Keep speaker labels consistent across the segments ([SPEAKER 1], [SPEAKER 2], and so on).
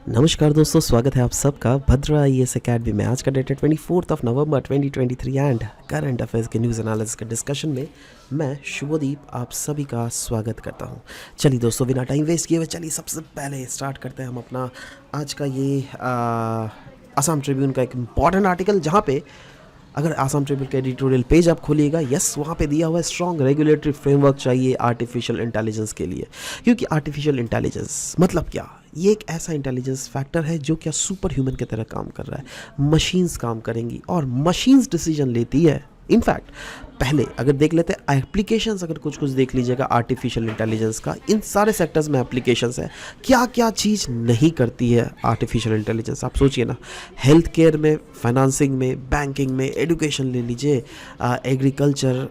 [SPEAKER 1] नमस्कार दोस्तों, स्वागत है आप सबका भद्रा आईएएस एकेडमी में। आज का डेट है 24 नवंबर 2023 एंड करंट अफेयर्स के न्यूज़ एनालिसिस के डिस्कशन में मैं शुभदीप आप सभी का स्वागत करता हूं। चलिए दोस्तों, बिना टाइम वेस्ट किए हुए चलिए सबसे पहले स्टार्ट करते हैं हम अपना आज का ये असम ट्रिब्यून का एक इम्पॉर्टेंट आर्टिकल, जहां पे अगर आसाम ट्रिब्यून का एडिटोरियल पेज आप खोलिएगा, यस वहाँ पे दिया हुआ है स्ट्रॉन्ग रेगुलेटरी फ्रेमवर्क चाहिए आर्टिफिशियल इंटेलिजेंस के लिए। क्योंकि आर्टिफिशियल इंटेलिजेंस मतलब क्या, ये एक ऐसा इंटेलिजेंस फैक्टर है जो क्या सुपर ह्यूमन की तरह काम कर रहा है। मशीन्स काम करेंगी और मशीन्स डिसीजन लेती है। इनफैक्ट पहले अगर देख लेते हैं एप्लीकेशंस, अगर कुछ देख लीजिएगा आर्टिफिशियल इंटेलिजेंस का, इन सारे सेक्टर्स में एप्लीकेशंस है। क्या क्या चीज़ नहीं करती है आर्टिफिशियल इंटेलिजेंस, आप सोचिए ना। हेल्थ केयर में, फाइनेंसिंग में, बैंकिंग में, एजुकेशन ले लीजिए, एग्रीकल्चर,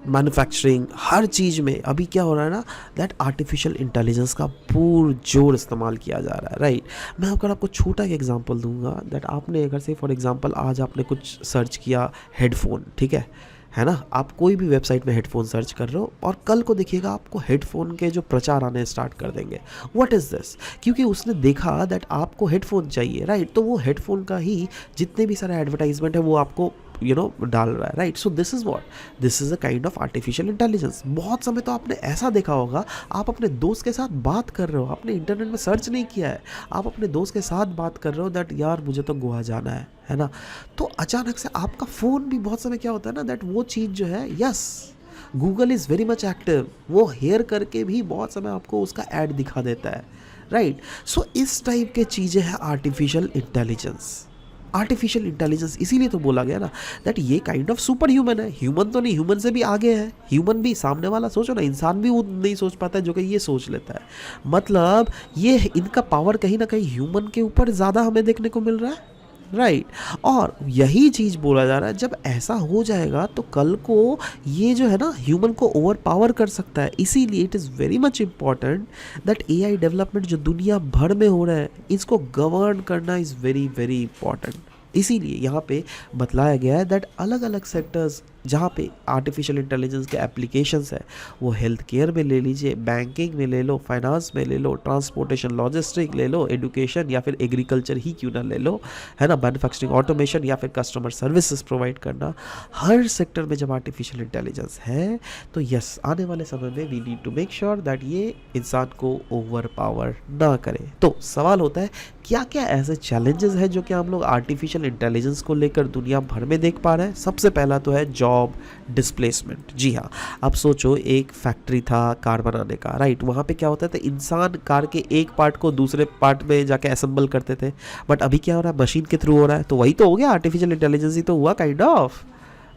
[SPEAKER 1] मैन्युफैक्चरिंग, हर चीज़ में अभी क्या हो रहा है ना, दैट आर्टिफिशियल इंटेलिजेंस का पुरजोर इस्तेमाल किया जा रहा है, राइट। मैं अगर आपको छोटा एक एग्जांपल दूंगा, दैट आपने अगर से फॉर एग्जांपल आज आपने कुछ सर्च किया हेडफोन, ठीक है ना। आप कोई भी वेबसाइट में हेडफोन सर्च कर रहे हो और कल को देखिएगा आपको हेडफोन के जो प्रचार आने स्टार्ट कर देंगे। What is this? क्योंकि उसने देखा दैट आपको हेडफोन चाहिए, राइट। तो वो हेडफोन का ही जितने भी सारे एडवर्टाइजमेंट है वो आपको डाल रहा है, right. So this is what, this is a kind of artificial intelligence. बहुत समय तो आपने ऐसा देखा होगा, आप अपने दोस्त के साथ बात कर रहे हो, आपने इंटरनेट में सर्च नहीं किया है, आप अपने दोस्त के साथ बात कर रहे हो दैट यार मुझे तो गोवा जाना है ना। तो अचानक से आपका फ़ोन भी बहुत समय क्या होता है ना, दैट वो चीज़ जो है, yes Google is very much active, वो हेयर करके भी बहुत समय आपको उसका ऐड दिखा देता है, राइट। सो इस टाइप के चीज़ें हैं आर्टिफिशियल इंटेलिजेंस। आर्टिफिशियल इंटेलिजेंस इसीलिए तो बोला गया ना दैट ये काइंड ऑफ सुपर ह्यूमन है। ह्यूमन तो नहीं, ह्यूमन से भी आगे है। ह्यूमन भी सामने वाला, सोचो ना, इंसान भी वो नहीं सोच पाता है जो कि ये सोच लेता है। मतलब ये इनका पावर कहीं ना कहीं ह्यूमन के ऊपर ज़्यादा हमें देखने को मिल रहा है, राइट। और यही चीज़ बोला जा रहा है, जब ऐसा हो जाएगा तो कल को ये जो है ना ह्यूमन को ओवर पावर कर सकता है। इसीलिए it is very much important that AI development जो दुनिया भर में हो रहा है, इसको गवर्न करना इज़ वेरी वेरी इंपॉर्टेंट। इसीलिए यहाँ पे बतलाया गया है दैट अलग अलग सेक्टर्स जहाँ पे आर्टिफिशियल इंटेलिजेंस के एप्लीकेशंस है, वो हेल्थ केयर में ले लीजिए, बैंकिंग में ले लो, फाइनेंस में ले लो, ट्रांसपोर्टेशन लॉजिस्टिक ले लो, एजुकेशन या फिर एग्रीकल्चर ही क्यों ना ले लो, है ना, मैन्युफैक्चरिंग ऑटोमेशन या फिर कस्टमर सर्विसेज प्रोवाइड करना, हर सेक्टर में जब आर्टिफिशियल इंटेलिजेंस है तो यस आने वाले समय में we need to make sure that ये इंसान को ओवर पावर ना करे। तो सवाल होता है क्या क्या ऐसे चैलेंजेस हैं जो कि हम लोग आर्टिफिशियल इंटेलिजेंस को लेकर दुनिया भर में देख पा रहे हैं। सबसे पहला तो है जॉब डिस्प्लेसमेंट। जी हाँ, आप सोचो एक फैक्ट्री था कार बनाने का, राइट। वहाँ पे क्या होता था, इंसान कार के एक पार्ट को दूसरे पार्ट में जाके असेंबल करते थे, बट अभी क्या हो रहा है, मशीन के थ्रू हो रहा है। तो वही तो हो गया, आर्टिफिशियल इंटेलिजेंस ही तो हुआ काइंड ऑफ,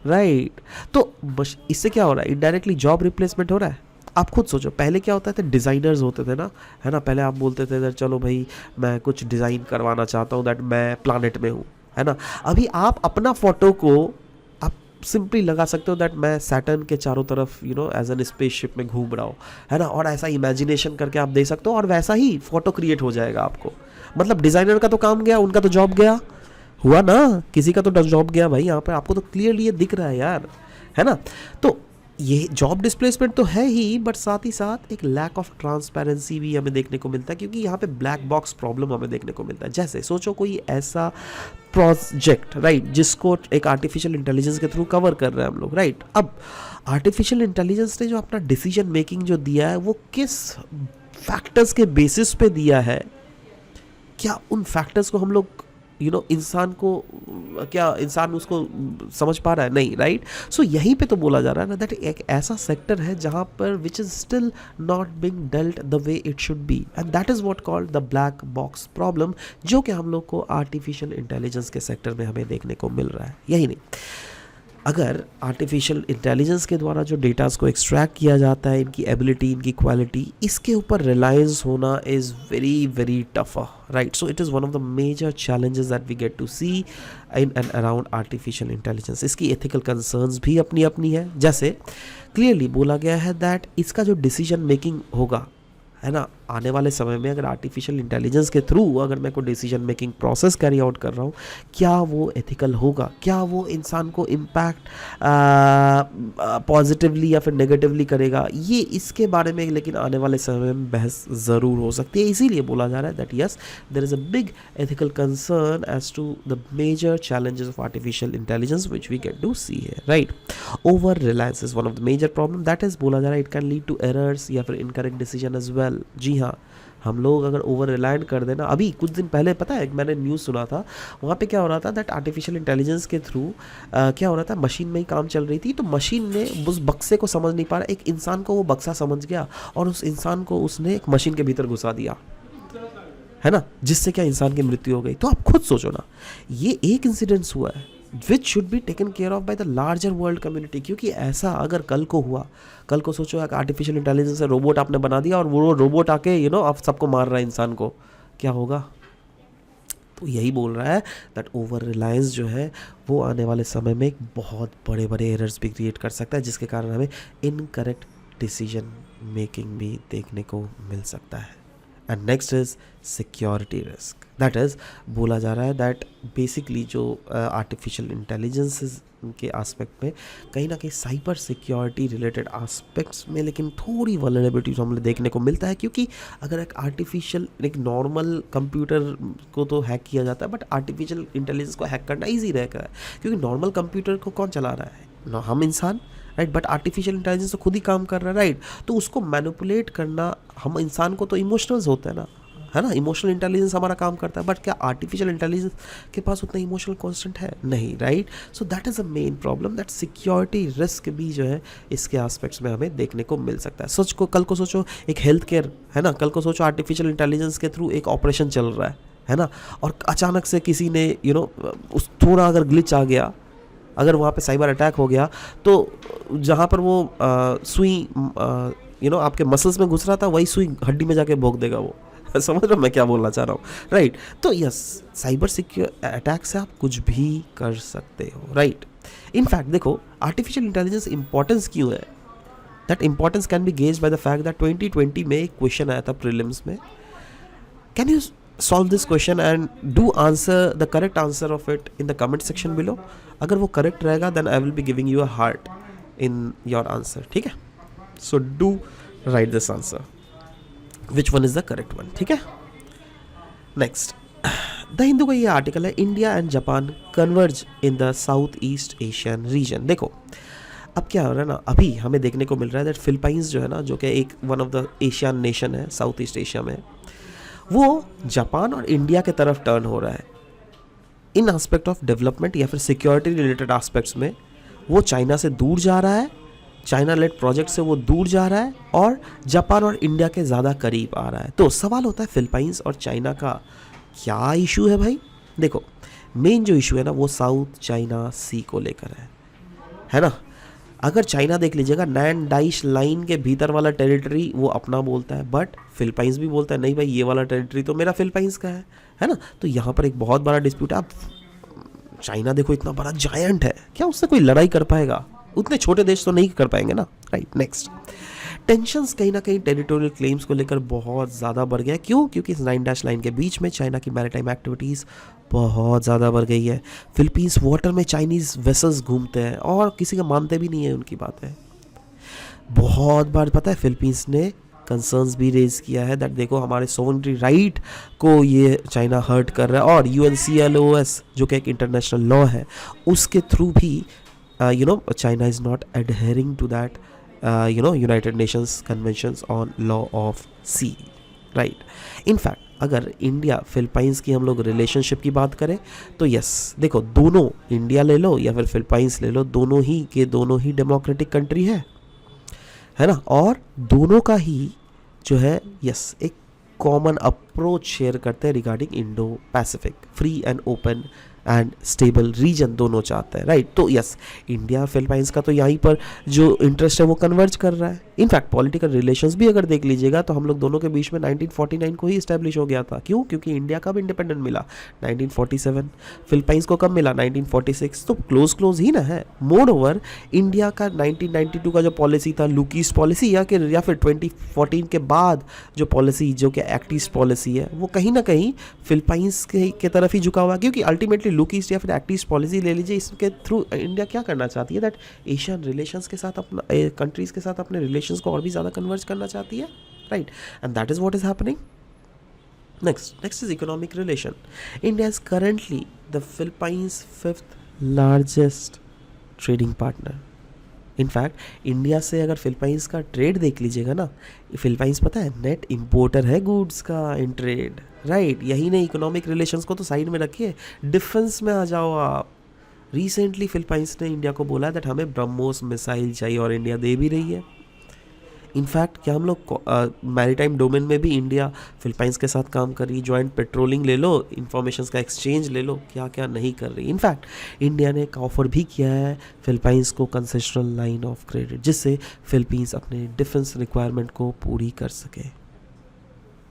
[SPEAKER 1] राइट। तो इससे क्या हो रहा है, इनडायरेक्टली जॉब रिप्लेसमेंट हो रहा है। आप खुद सोचो, पहले क्या होता था, डिज़ाइनर्स होते थे ना, है ना। पहले आप बोलते थे चलो भाई मैं कुछ डिज़ाइन करवाना चाहता हूँ दैट मैं प्लानट में हूँ, है ना। अभी आप अपना फ़ोटो को आप सिंपली लगा सकते हो दैट मैं सैटर्न के चारों तरफ एज एन स्पेसशिप में घूम रहा हूँ, है ना। और ऐसा इमेजिनेशन करके आप दे सकते हो और वैसा ही फ़ोटो क्रिएट हो जाएगा आपको। मतलब डिज़ाइनर का तो काम गया, उनका तो जॉब गया, हुआ ना, किसी का तो जॉब गया भाई। यहाँ पर आपको तो क्लियरली ये दिख रहा है यार, है ना। तो ये जॉब डिस्प्लेसमेंट तो है ही, बट साथ ही साथ एक लैक ऑफ ट्रांसपेरेंसी भी हमें देखने को मिलता है, क्योंकि यहाँ पे ब्लैक बॉक्स प्रॉब्लम हमें देखने को मिलता है। जैसे सोचो कोई ऐसा प्रोजेक्ट, राइट, जिसको एक आर्टिफिशियल इंटेलिजेंस के थ्रू कवर कर रहे हैं हम लोग, राइट। अब आर्टिफिशियल इंटेलिजेंस ने जो अपना डिसीजन मेकिंग जो दिया है, वो किस फैक्टर्स के बेसिस पे दिया है, क्या उन फैक्टर्स को हम लोग इंसान को, क्या इंसान उसको समझ पा रहा है? नहीं, राइट। सो यहीं पे तो बोला जा रहा है ना दैट एक ऐसा सेक्टर है जहाँ पर which is still not being dealt the way it should be, and that is what called the black box problem, जो कि हम लोग को आर्टिफिशियल इंटेलिजेंस के सेक्टर में हमें देखने को मिल रहा है। यही नहीं, अगर आर्टिफिशियल इंटेलिजेंस के द्वारा जो डेटास को एक्सट्रैक्ट किया जाता है, इनकी एबिलिटी, इनकी क्वालिटी, इसके ऊपर रिलायंस होना is very very tough, right. So it is one of the major challenges that we get to see in and around artificial intelligence. इसकी एथिकल कंसर्न्स भी अपनी अपनी है। जैसे क्लियरली बोला गया है दैट इसका जो डिसीजन मेकिंग होगा, है ना, आने वाले समय में अगर आर्टिफिशियल इंटेलिजेंस के थ्रू अगर मैं कोई decision making process carry out कर रहा हूँ, क्या वो एथिकल होगा, क्या वो इंसान को इम्पैक्ट पॉजिटिवली या फिर नेगेटिवली करेगा, ये इसके बारे में लेकिन आने वाले समय में बहस ज़रूर हो सकती है। इसीलिए बोला जा रहा है that yes there is a big ethical concern as to the major challenges of artificial intelligence which we get to see here, right? Over reliance is one of the major problem, that is बोला जा रहा है it can lead to errors या फिर incorrect decision as well। जी हाँ, हम लोग अगर ओवर रिलायंट कर देना, अभी कुछ दिन पहले पता है मैंने न्यूज़ सुना था, वहाँ पे क्या हो रहा था दैट आर्टिफिशियल इंटेलिजेंस के थ्रू क्या हो रहा था, मशीन में ही काम चल रही थी, तो मशीन ने उस बक्से को समझ नहीं पा रहा, एक इंसान को वो बक्सा समझ गया और उस इंसान को उसने एक मशीन के भीतर घुसा दिया, है ना, जिससे क्या इंसान की मृत्यु हो गई। तो आप खुद सोचो ना, ये एक इंसिडेंस हुआ है which should be taken care of by the larger world community, क्योंकि ऐसा अगर कल को हुआ, कल को सोचो एक आर्टिफिशियल इंटेलिजेंस से रोबोट आपने बना दिया और वो रोबोट आके आप सबको मार रहा है इंसान को, क्या होगा। तो यही बोल रहा है दैट ओवर रिलायंस जो है वो आने वाले समय में एक बहुत बड़े बड़े एरर्स भी क्रिएट कर सकता है, जिसके कारण हमें इनकरेक्ट डिसीजन मेकिंग भी देखने को मिल सकता है। And next is security risk, that is बोला जा रहा है दैट बेसिकली जो आर्टिफिशियल इंटेलिजेंस के आस्पेक्ट में कहीं ना कहीं साइबर सिक्योरिटी रिलेटेड आस्पेक्ट्स में लेकिन थोड़ी वल्नरेबिलिटीज हमें देखने को मिलता है, क्योंकि अगर एक नॉर्मल कंप्यूटर को तो हैक किया जाता है, बट आर्टिफिशियल इंटेलिजेंस को हैक करना ईजी रहता है, क्योंकि नॉर्मल कंप्यूटर को कौन चला रहा है, हम इंसान, राइट, बट आर्टिफिशियल इंटेलिजेंस तो खुद ही काम कर रहा है, राइट। तो उसको मैनिपुलेट करना, हम इंसान को तो इमोशनल्स होता है ना, इमोशनल इंटेलिजेंस हमारा काम करता है, बट क्या आर्टिफिशियल इंटेलिजेंस के पास उतना इमोशनल कॉन्स्टेंट है, नहीं, right. So that is a main problem, that security risk भी जो है इसके एस्पेक्ट्स में हमें देखने को मिल सकता है। कल को सोचो एक हेल्थ केयर, है ना, कल को सोचो आर्टिफिशियल इंटेलिजेंस के थ्रू एक ऑपरेशन चल रहा है ना, और अचानक से किसी ने उस थोड़ा अगर ग्लिच आ गया, अगर वहाँ पे साइबर अटैक हो गया, तो जहाँ पर वो सुई आपके मसल्स में घुस रहा था, वही सुई हड्डी में जाके भोग देगा वो। समझ रहे हो मैं क्या बोलना चाह रहा हूँ, राइट। तो यस, साइबर सिक्योर अटैक से आप कुछ भी कर सकते हो, राइट। इनफैक्ट देखो आर्टिफिशियल इंटेलिजेंस इंपॉर्टेंस क्यों है, that importance can be gauge by the fact that 2020 में एक क्वेश्चन आया था प्रीलिम्स में, can you solve this question and do answer the correct answer of it in the comment section below। अगर वो correct रहेगा then I will be giving you a heart in your answer, ठीक है। So do write this answer, which one is the correct one, ठीक है। Next, the Hindu का ये article है, India and Japan converge in the south east Asian region. देखो अब क्या हो रहा है ना, अभी हमें देखने को मिल रहा है दैट फिलीपींस जो है ना, जो कि एक one of the Asian nation है साउथ ईस्ट एशिया में, वो जापान और इंडिया के तरफ टर्न हो रहा है इन एस्पेक्ट ऑफ डेवलपमेंट या फिर सिक्योरिटी रिलेटेड एस्पेक्ट्स में। वो चाइना से दूर जा रहा है, चाइना लेड प्रोजेक्ट से वो दूर जा रहा है और जापान और इंडिया के ज़्यादा करीब आ रहा है। तो सवाल होता है फिलीपींस और चाइना का क्या इशू है भाई। देखो मेन जो इशू है ना वो साउथ चाइना सी को लेकर है ना। अगर चाइना देख लीजिएगा, नैन डाइश लाइन के भीतर वाला टेरिटरी वो अपना बोलता है, बट फिलीपींस भी बोलता है नहीं भाई ये वाला टेरिटरी तो मेरा फिलीपींस का है ना। तो यहाँ पर एक बहुत बड़ा डिस्प्यूट है। अब चाइना देखो इतना बड़ा जायंट है, क्या उससे कोई लड़ाई कर पाएगा? उतने छोटे देश तो नहीं कर पाएंगे ना, राइट। नेक्स्ट, टेंशंस कहीं ना कहीं टेरिटोरियल क्लेम्स को लेकर बहुत ज़्यादा बढ़ गया। क्यों? क्योंकि इस 9 डैश लाइन के बीच में चाइना की मैरीटाइम एक्टिविटीज़ बहुत ज़्यादा बढ़ गई है। फिलीपींस वाटर में चाइनीज़ वेसल्स घूमते हैं और किसी का मानते भी नहीं है उनकी बातें। बहुत बार पता है फिलीपींस ने कंसर्न्स भी रेज किया है दैट देखो हमारे सोवरेनिटी राइट को ये चाइना हर्ट कर रहा है, और UNCLOS जो कि एक इंटरनेशनल लॉ है उसके थ्रू भी China is not adhering to that United Nations conventions on law of sea, right. In fact अगर इंडिया फिलीपींस की हम लोग रिलेशनशिप की बात करें तो यस देखो, दोनों इंडिया ले लो या फिर फिलीपींस ले लो, दोनों ही डेमोक्रेटिक कंट्री है ना, और दोनों का ही जो है यस एक कॉमन अप्रोच शेयर करते हैं regarding Indo Pacific free and open and stable region दोनों चाहता है, राइट। तो यस, इंडिया फिलीपाइंस का तो यहीं पर जो इंटरेस्ट है वो कन्वर्ज कर रहा है। इनफैक्ट पॉलिटिकल रिलेशंस भी अगर देख लीजिएगा तो हम लोग दोनों के बीच में 1949 को ही इस्टेब्लिश हो गया था। क्यों? क्योंकि इंडिया कब इंडिपेंडेंट मिला? 1947। फिलीपाइंस को कब मिला? 1946। तो क्लोज ही ना है। मोर ओवर इंडिया का 1992 का जो पॉलिसी था, लुकीस पॉलिसी, या फिर 2014 के बाद जो पॉलिसी, जो कि एक्ट ईस्ट पॉलिसी है, वो कहीं ना कहीं फिलीपाइंस के तरफ ही झुका हुआ। क्योंकि अल्टीमेटली लुक ईस्ट या फिर एक्ट ईस्ट पॉलिसी ले लीजिए, इसके थ्रू इंडिया क्या करना चाहती है? दैट एशियन रिलेशंस के साथ अपना कंट्रीज़ के साथ अपने रिलेशंस को और भी ज़्यादा कन्वर्ज करना चाहती है, right. And that is what is happening. Next is economic relation. India is currently the Philippines' fifth largest trading partner. In fact India से अगर फिलीपाइंस का ट्रेड देख लीजिएगा ना, फिलीपाइंस पता है नेट इंपोर्टर है गुड्स का इन ट्रेड, राइट। यही नहीं, इकोनॉमिक रिलेशंस को तो साइड में रखिए, डिफेंस में आ जाओ आप। रिसेंटली फिलीपाइंस ने इंडिया को बोला दैट हमें ब्रह्मोस मिसाइल चाहिए और इंडिया दे भी रही है। इनफैक्ट क्या हम लोग मैरीटाइम डोमेन में भी इंडिया फिलीपाइंस के साथ काम कर रही है। जॉइंट पेट्रोलिंग ले लो, इंफॉर्मेशन का एक्सचेंज ले लो, क्या क्या नहीं कर रही। इनफैक्ट इंडिया ने एक ऑफर भी किया है फिलीपाइंस को कंसेशनल लाइन ऑफ क्रेडिट, जिससे फिलीपींस अपने डिफेंस रिक्वायरमेंट को पूरी कर सके।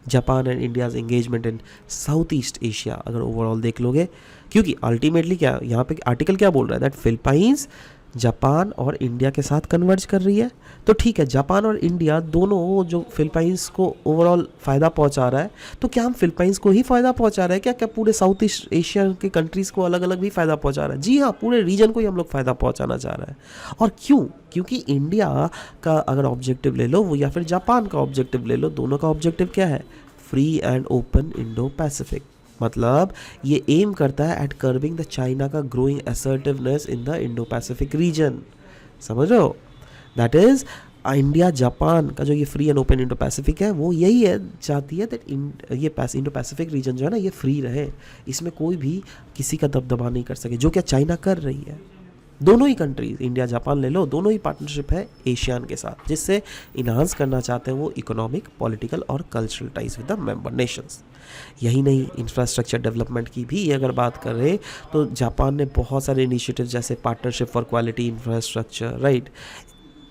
[SPEAKER 1] Japan and India's engagement in south east Asia अगर ओवरऑल देख लोगे, क्योंकि अल्टीमेटली क्या यहाँ पे आर्टिकल क्या बोल रहा है? दैट फिलीपाइंस जापान और इंडिया के साथ कन्वर्ज कर रही है। तो ठीक है, जापान और इंडिया दोनों जो फिलीपाइंस को ओवरऑल फ़ायदा पहुंचा रहा है, तो क्या हम फिलीपाइंस को ही फ़ायदा पहुंचा रहे हैं? क्या पूरे साउथ ईस्ट एशिया के कंट्रीज़ को अलग अलग भी फ़ायदा पहुंचा रहा है? जी हाँ, पूरे रीजन को ही हम लोग फ़ायदा पहुंचाना चाह रहे हैं। और क्यों? क्योंकि इंडिया का अगर ऑब्जेक्टिव ले लो वो, या फिर जापान का ऑब्जेक्टिव ले लो, दोनों का ऑब्जेक्टिव क्या है? Free and open Indo Pacific. मतलब ये एम करता है एट कर्बिंग द चाइना का growing assertiveness in the Indo Pacific region. समझ रहे हो? दैट इज इंडिया जापान का जो ये free and open Indo Pacific है, वो यही है, चाहती है दैट ये इंडो पैसिफिक रीजन जो है ना, ये फ्री रहे, इसमें कोई भी किसी का दबदबा नहीं कर सके, जो क्या चाइना कर रही है। दोनों ही कंट्रीज, इंडिया जापान ले लो, दोनों ही पार्टनरशिप है एशियान के साथ, जिससे इन्हांस करना चाहते हैं वो इकोनॉमिक, पॉलिटिकल और cultural ties with the member Nations. यही नहीं, इंफ्रास्ट्रक्चर डेवलपमेंट की भी अगर बात करें तो जापान ने बहुत सारे इनिशिएटिव जैसे partnership for quality infrastructure, right,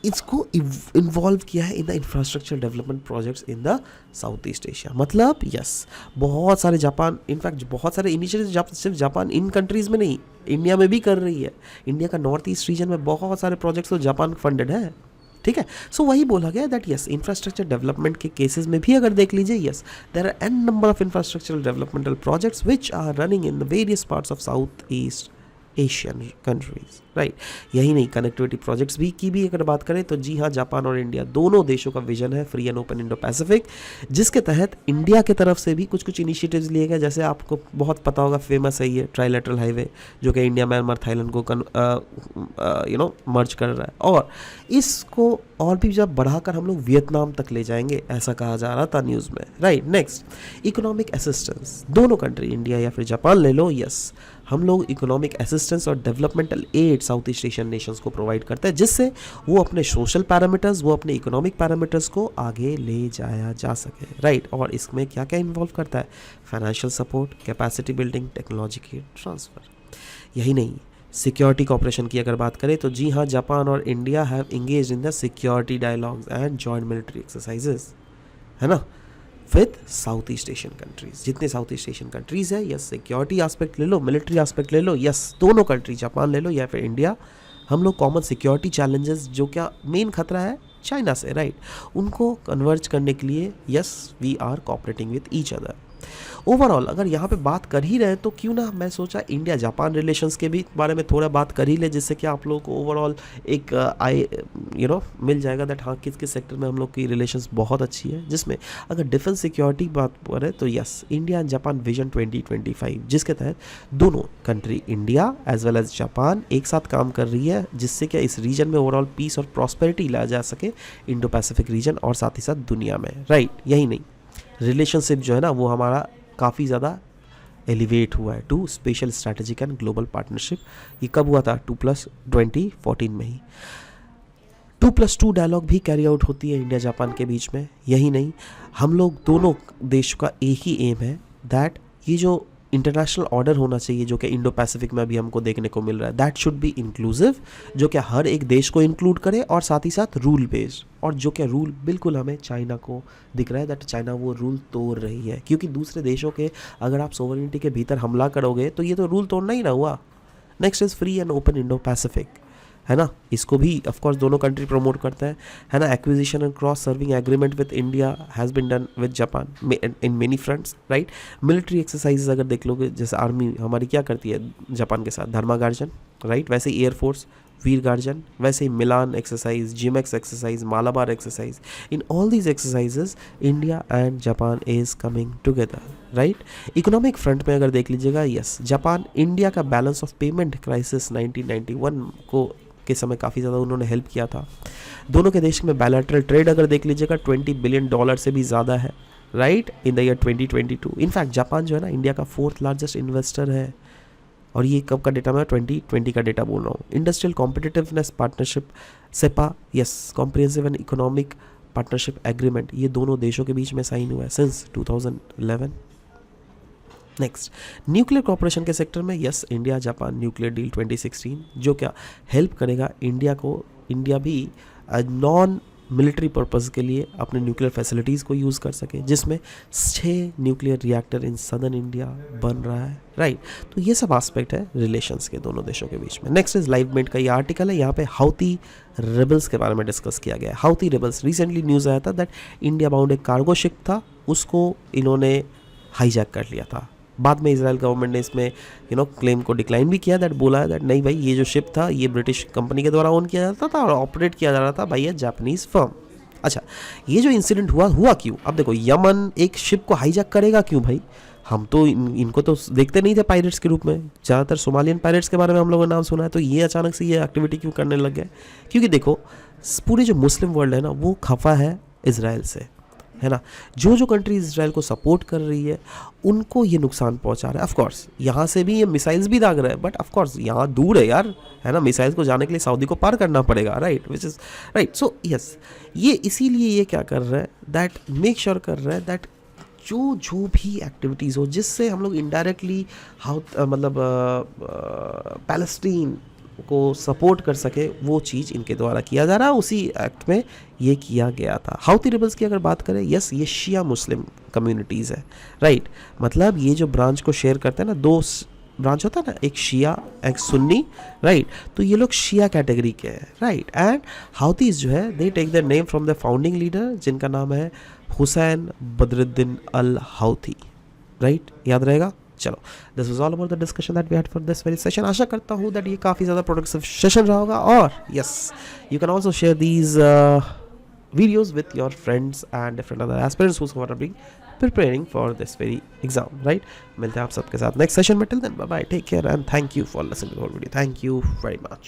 [SPEAKER 1] इसको इन्वॉल्व किया है in the infrastructure development projects in the south east Asia. मतलब यस, बहुत सारे जापान, इनफैक्ट बहुत सारे इनिशिएटिव सिर्फ जापान इन कंट्रीज़ में नहीं, इंडिया में भी कर रही है। इंडिया का नॉर्थ ईस्ट रीजन में बहुत सारे प्रोजेक्ट्स तो जापान फंडेड है, ठीक है। सो वही बोला गया दैट यस, इंफ्रास्ट्रक्चर डेवलपमेंट के केसेस में भी अगर देख लीजिए, yes, there are an number of infrastructural developmental projects which are running in the various parts of South east Asian countries, right. यही नहीं, कनेक्टिविटी प्रोजेक्ट्स की भी अगर बात करें तो जी हाँ, जापान और इंडिया दोनों देशों का विजन है free and open Indo Pacific, जिसके तहत इंडिया की तरफ से भी कुछ इनिशिएटिव्स लिए गए। जैसे आपको बहुत पता होगा, फेमस है ये ट्राइलेटरल हाईवे, जो कि इंडिया, म्यांमार, थाईलैंड को मर्ज कर रहा है, और इसको और भी जब बढ़ाकर हम लोग वियतनाम तक ले जाएंगे, ऐसा कहा जा रहा था न्यूज़ में, राइट। नेक्स्ट, इकोनॉमिक असिस्टेंस, दोनों कंट्री, इंडिया या फिर जापान ले लो, यस, हम लोग इकोनॉमिक असिस्टेंस और developmental aid south east Asian nations को प्रोवाइड करते हैं, जिससे वो अपने सोशल पैरामीटर्स, वो अपने इकोनॉमिक पैरामीटर्स को आगे ले जाया जा सके, राइट। और इसमें क्या क्या इन्वॉल्व करता है? Financial support, capacity building, technology की ट्रांसफ़र। यही नहीं, सिक्योरिटी कॉपरेशन की अगर बात करें तो जी हाँ, जापान और India have engage in the security dialogues and joint military exercises, है ना, with south east Asian countries. जितने साउथ ईस्ट एशियन कंट्रीज है, यस, सिक्योरिटी एस्पेक्ट ले लो, मिलिट्री एस्पेक्ट ले लो, यस, दोनों कंट्री, जापान ले लो या फिर इंडिया, हम लोग कॉमन सिक्योरिटी चैलेंजेस, जो क्या मेन खतरा है चाइना से, राइट, उनको कन्वर्ज करने के लिए yes, we are cooperating with each other. Overall अगर यहाँ पे बात कर ही रहे तो क्यों ना, मैं सोचा इंडिया जापान रिलेशंस के भी बारे में थोड़ा बात कर ही ले, जिससे कि आप लोगों को ओवरऑल एक मिल जाएगा दैट हाँ, किस किस सेक्टर में हम लोग की रिलेशंस बहुत अच्छी है। जिसमें अगर डिफेंस सिक्योरिटी बात करें तो yes, India and Japan vision 2025, जिसके तहत दोनों country, India as well as Japan, एक साथ काम कर रही है, जिससे क्या इस रीजन में ओवरऑल पीस और प्रॉस्पेरिटी लाया जा सके इंडो पैसिफिक रीजन और साथ ही साथ दुनिया में, राइट। यही नहीं, रिलेशनशिप जो है ना वो हमारा काफ़ी ज़्यादा एलिवेट हुआ है to special strategic and global partnership. ये कब हुआ था? 2+2014 में ही 2+2 डायलॉग भी कैरी आउट होती है इंडिया जापान के बीच में। यही नहीं, हम लोग दोनों देश का एक ही एम है दैट ये जो इंटरनेशनल ऑर्डर होना चाहिए जो कि इंडो पैसिफिक में अभी हमको देखने को मिल रहा है, दैट शुड बी इंक्लूसिव, जो कि हर एक देश को इंक्लूड करे और साथ ही साथ रूल बेस्ड, और जो कि रूल बिल्कुल हमें चाइना को दिख रहा है दैट चाइना वो रूल तोड़ रही है, क्योंकि दूसरे देशों के अगर आप सोवरेनिटी के भीतर हमला करोगे तो ये तो रूल तोड़ना ही ना हुआ। Next is free and open Indo Pacific, है ना, इसको भी ऑफ कोर्स दोनों कंट्री प्रमोट करता है ना। Acquisition and cross serving agreement with India has been done with Japan in many fronts, right. Military exercises अगर देख लोगे, जैसे आर्मी हमारी क्या करती है जापान के साथ, धर्मागार्जन, राइट, वैसे ही एयरफोर्स वीर गार्जन, वैसे ही Milan exercise, JIMEX exercise, Malabar exercise, in all these exercises India and Japan is coming together, right. Economic front में अगर देख लीजिएगा, यस, जापान इंडिया का बैलेंस ऑफ पेमेंट क्राइसिस 1991 को के समय काफ़ी ज़्यादा उन्होंने हेल्प किया था। दोनों के देश में बायलैटरल ट्रेड अगर देख लीजिएगा $20 बिलियन से भी ज़्यादा है, right, in the year 2022। In fact Japan जो है ना इंडिया का 4th लार्जेस्ट इन्वेस्टर है, और ये कब का डेटा, मैं 2020 का डेटा बोल रहा हूँ। Industrial competitiveness partnership CEPA, yes, comprehensive and economic partnership agreement, ये दोनों देशों के बीच में साइन हुआ है सिंस 2011। नेक्स्ट, न्यूक्लियर कॉर्पोरेशन के सेक्टर में, yes, India Japan nuclear deal 2016, जो क्या हेल्प करेगा इंडिया को, इंडिया भी नॉन मिलिट्री पर्पज़ के लिए अपने न्यूक्लियर फैसिलिटीज़ को यूज़ कर सके, जिसमें 6 nuclear reactor in southern India बन रहा है, राइट। तो ये सब एस्पेक्ट है रिलेशंस के दोनों देशों के बीच में। नेक्स्ट इज लाइवमेट का ये आर्टिकल है, यहाँ पे हाउती रेबल्स के बारे में डिस्कस किया गया है। हाउती रेबल्स, रिसेंटली न्यूज़ आया था दैट इंडिया बाउंड एक कार्गो शिप था, उसको इन्होंने हाईजैक कर लिया था। बाद में इजराइल गवर्नमेंट ने इसमें क्लेम को डिक्लाइन भी किया, दैट बोला है दैट नहीं भाई, ये जो शिप था ये ब्रिटिश कंपनी के द्वारा ओन किया जाता था और ऑपरेट किया जा रहा था भाई जापानीज़ फर्म। अच्छा, ये जो इंसिडेंट हुआ क्यों? अब देखो, यमन एक शिप को हाईजैक करेगा क्यों भाई? हम तो इनको तो देखते नहीं थे पायरेट्स के रूप में, ज़्यादातर सोमालियन पायरेट्स के बारे में हम लोगों ने नाम सुना है, तो ये अचानक से ये एक्टिविटी क्यों करने लग गए? क्योंकि देखो, पूरे जो मुस्लिम वर्ल्ड है ना वो खफा है इजराइल से, है ना। जो कंट्री इजराइल को सपोर्ट कर रही है उनको ये नुकसान पहुंचा रहा है। ऑफ कोर्स यहाँ से भी ये मिसाइल्स भी दाग रहा है, बट ऑफ कोर्स यहाँ दूर है यार, है ना, मिसाइल्स को जाने के लिए सऊदी को पार करना पड़ेगा, right, which is right. So yes, ये इसीलिए ये क्या कर रहा है, दैट मेक श्योर कर रहा है दैट जो भी एक्टिविटीज़ हो जिससे हम लोग इनडायरेक्टली पैलेस्टीन को सपोर्ट कर सके, वो चीज़ इनके द्वारा किया जा रहा है। उसी एक्ट में ये किया गया था। हाउती रिबल्स की अगर बात करें, यस, ये शिया मुस्लिम कम्युनिटीज़ है, राइट। मतलब ये जो ब्रांच को शेयर करते हैं ना, 2 ब्रांच होता है ना, एक शिया एक सुन्नी, राइट। तो ये लोग शिया कैटेगरी के हैं, राइट। एंड हाउतीज जो है, they take their name from the founding leader, जिनका नाम है Hussein Badreddin al Houthi, right, याद रहेगा। चलो, this was all about the discussion that we had for this very session. आशा करता हूँ दैट ये काफ़ी ज़्यादा प्रोडक्टिव सेशन रहा होगा, और yes, you can also share these videos with your friends and different other aspirants who are preparing for this very exam, right? मिलते हैं आप सबके साथ नेक्स्ट सेशन में। Till then, bye bye, take care and thank you for listening to the whole video. Thank you very much.